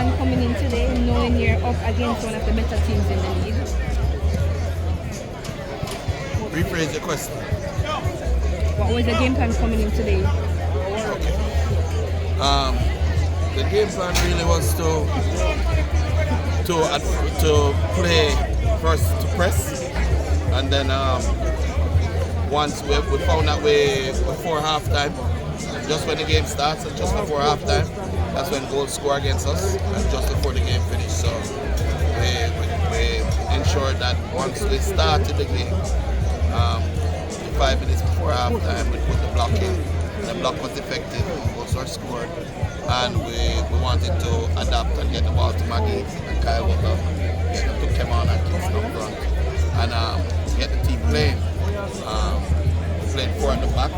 plan coming in today, knowing you're up against one of the better teams in the league? Rephrase your question. What was the game plan coming in today? Okay. The game plan really was to play first to press, and then once we found that way before halftime, just when the game starts and just before halftime, that's when goals score against us, and just before the game finished. So we ensured that once we started the game, 5 minutes before halftime, we put the block in. The block was effective, goals were scored, and we wanted to adapt and get the ball to Magee and Kyle Butler, to Chane and Kingston up front, and get the team playing. Playing 4 at the back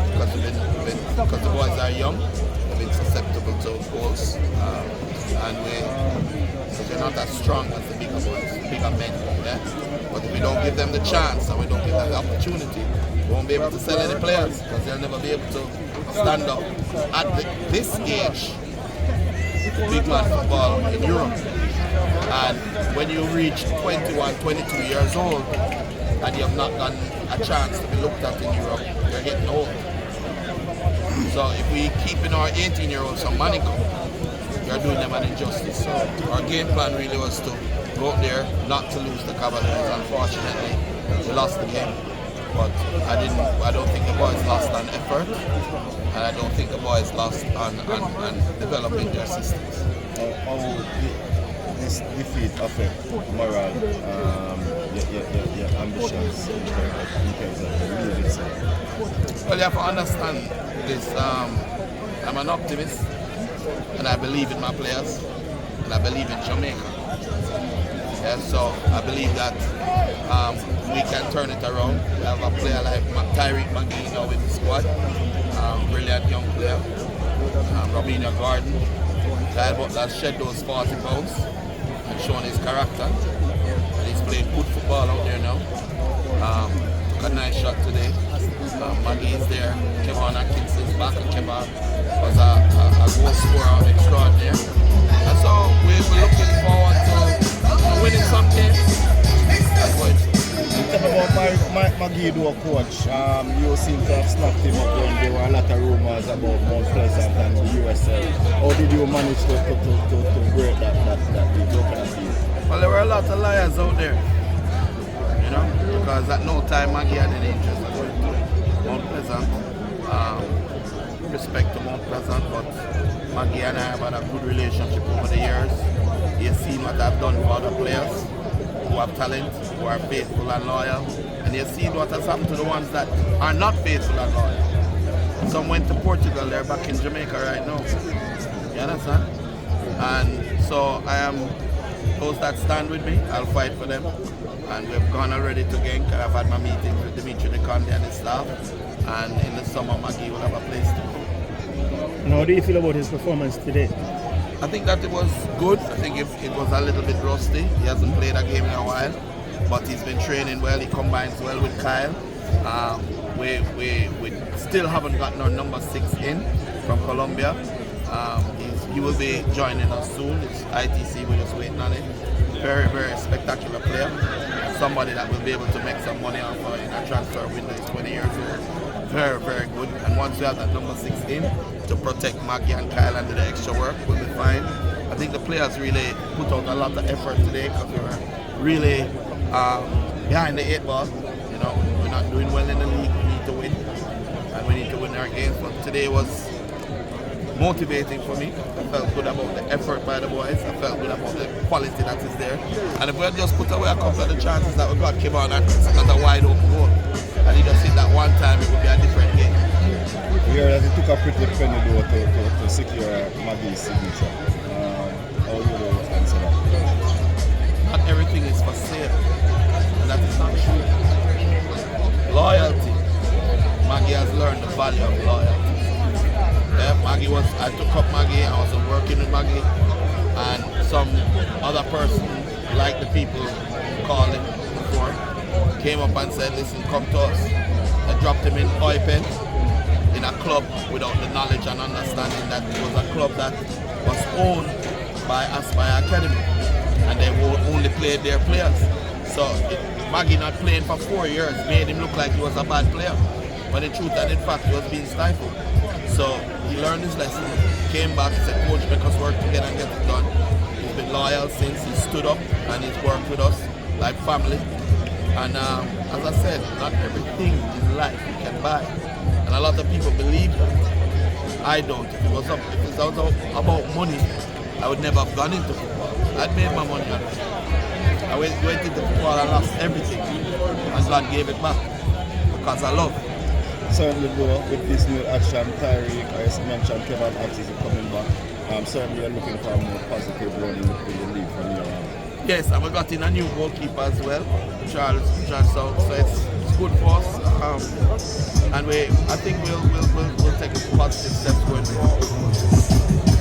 because the boys are young, they've been susceptible to goals, and we're not as strong as the bigger boys, bigger men. Yeah? But if we don't give them the chance and we don't give them the opportunity, we won't be able to sell any players because they'll never be able to stand up at this age. Big man football in Europe, and when you reach 21, 22 years old and you have not gotten a chance to be looked at in Europe, you're getting old. So if we keep in our 18-year-olds some money, you're doing them an injustice. So our game plan really was to go up there, not to lose the Cavaliers. Unfortunately, we lost the game. But I don't think the boys lost on effort, and I don't think the boys lost on developing their systems. How this defeat affect morale, your ambitions in terms of the league itself? Well, you have to understand this. I'm an optimist, and I believe in my players, and I believe in Jamaica. Yeah, so I believe that we can turn it around. We have a player like Tyreek Magee now in the squad, brilliant young player. Robina Garden, Kyle Butler shed those 40 pounds and shown his character, and he's playing good football out there now. Took a nice shot today. Magee is there. Kevin Atkins is back, and Kevin was a goal scorer extraordinaire. And so we're looking forward to winning some games. That's what about Magee, do a coach. You seem to have snapped him up when there were a lot of rumors about Mount Pleasant and the USL. How did you manage to break that deal? Well, there were a lot of liars out there, you know, because at no time Magee had any interest in going to Mount Pleasant. Respect to Mount Pleasant, but Magee and I have had a good relationship over the years. He has seen what I've done for other players who have talent, who are faithful and loyal, and he has seen what has happened to the ones that are not faithful and loyal. Some went to Portugal, they're back in Jamaica right now. You understand? And so I am those that stand with me, I'll fight for them. And we've gone already to Genk. I've had my meeting with Dimitri Nikonde and his staff. And in the summer, Magee will have a place to go. And how do you feel about his performance today? I think that it was good. I think it was a little bit rusty. He hasn't played a game in a while, but he's been training well. He combines well with Kyle. We still haven't gotten our number 6 in from Colombia. He will be joining us soon. It's ITC, we're just waiting on it. Very, very spectacular player. Somebody that will be able to make some money off in a transfer window. He's 20 years old. Very, very good. And once we have that number 6 in to protect Magee and Kyle and do the extra work, we'll be fine. I think the players really put out a lot of effort today because we were really behind the 8 ball. You know, we're not doing well in the league. We need to win, and we need to win our games. But today was motivating for me. I felt good about the effort by the boys. I felt good about the quality that is there. And if we had just put away a couple of the chances that we got, came on and another wide open goal, and he just hit that one time, it would be a different game. Vere, that it took a pretty penny though to secure Magee's signature. How do you answer that? Not everything is for sale, and that is not true. Loyalty. Magee has learned the value of loyalty. Yeah, I took up Magee, I was working with Magee, and some other person, like the people who called him before, came up and said, listen, come to us. I dropped him in Oipen, in a club without the knowledge and understanding that it was a club that was owned by Aspire Academy, and they only played their players. So Magee not playing for 4 years made him look like he was a bad player, but the truth and in fact he was being stifled. So he learned his lesson, came back, said, "Coach, make us work together and get it done." He's been loyal since. He stood up and he's worked with us like family. And as I said, not everything in life you can buy, and a lot of people believe that. I don't. If it was about money, I would never have gone into football. I'd made my money on it. I went into football and lost everything, and God gave it back because I love it. Certainly, bro, with this new action, Tyreek, as mentioned, Cavalier is coming back. Certainly, you're looking for a more positive run in the league from here on. Yes, and we got in a new goalkeeper as well, Charles. So it's good for us, and I think we'll take positive steps going forward.